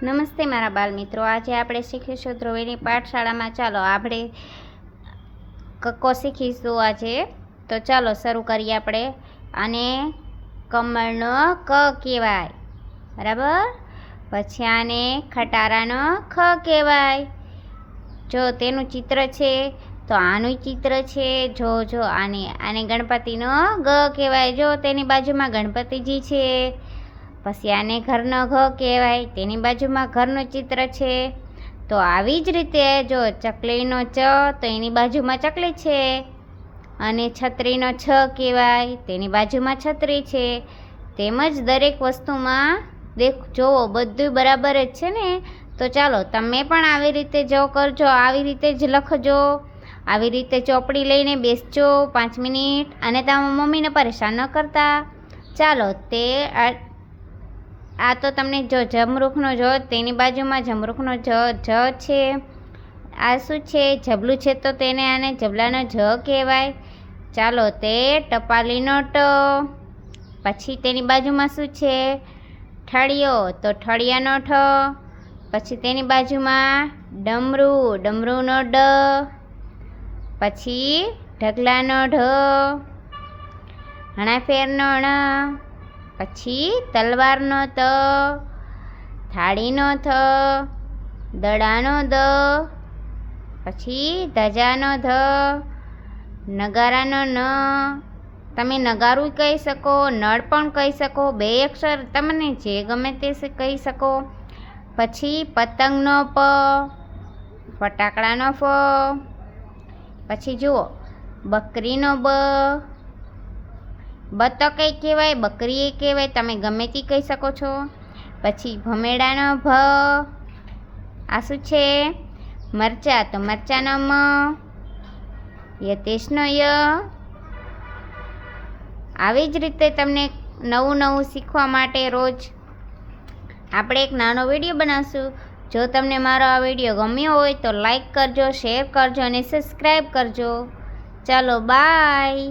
નમસ્તે મારા બાળ મિત્રો, આજે આપણે શીખીશું ધ્રુવીની પાઠશાળામાં. ચાલો આપણે કક્કો શીખીશું આજે. તો ચાલો શરૂ કરીએ આપણે. આને કમળનો ક કહેવાય, બરાબર. પછી આને ખટારાનો ખ કહેવાય. જો તેનું ચિત્ર છે તો આનું ચિત્ર છે. જો આને ગણપતિનો ગ કહેવાય. જો તેની બાજુમાં ગણપતિજી છે. પછી આને ઘરનો ઘ કહેવાય, તેની બાજુમાં ઘરનું ચિત્ર છે. તો આવી જ રીતે જો ચકલીનો ચ તો એની બાજુમાં ચકલી છે. અને છત્રીનો છ કહેવાય, તેની બાજુમાં છત્રી છે. તેમજ દરેક વસ્તુમાં જોવો બધું બરાબર જ છે ને. તો ચાલો તમે પણ આવી રીતે જો કરજો, આવી રીતે જ લખજો. આવી રીતે ચોપડી લઈને બેસજો 5 મિનિટ, અને તમારા મમ્મીને પરેશાન ન કરતા. ચાલો આ તો તમને જો જમરૂખનો જો તેની બાજુમાં જમરૂખનો જ છે. આ શું છે? જબલું છે, તો તેને આને જબલાનો જ કહેવાય. ચાલો તે ટપાલીનો ટ. પછી તેની બાજુમાં શું છે? ઠળિયો, તો ઠળિયાનો ઠ. પછી તેની બાજુમાં ડમરૂનો ડ. પછી ઢગલાનો ઢ. હણાફેરનો ણ. પછી તલવારનો ત. થાળીનો થ. દડાનો દ. પછી ધજાનો ધ. નગારાનો ન. તમે નગારું કહી શકો, નળ પણ કહી શકો, 2 અક્ષર તમને જે ગમે તે કહી શકો. પછી પતંગનો પ. ફટાકડાનો ફ. પછી જુઓ બકરીનો બ. તો કંઈ કહેવાય, બકરી એ કહેવાય, તમે ગમે તે કહી શકો છો. પછી ભમેડાનો ભ. આ શું છે? મરચા, તો મરચાનો મ. યતેશનો ય. આવી જ રીતે તમને નવું શીખવા માટે રોજ આપણે એક નાનો વિડીયો બનાવશું. જો તમને મારો આ વિડીયો ગમ્યો હોય તો લાઈક કરજો, શેર કરજો અને સબસ્ક્રાઈબ કરજો. ચાલો બાય.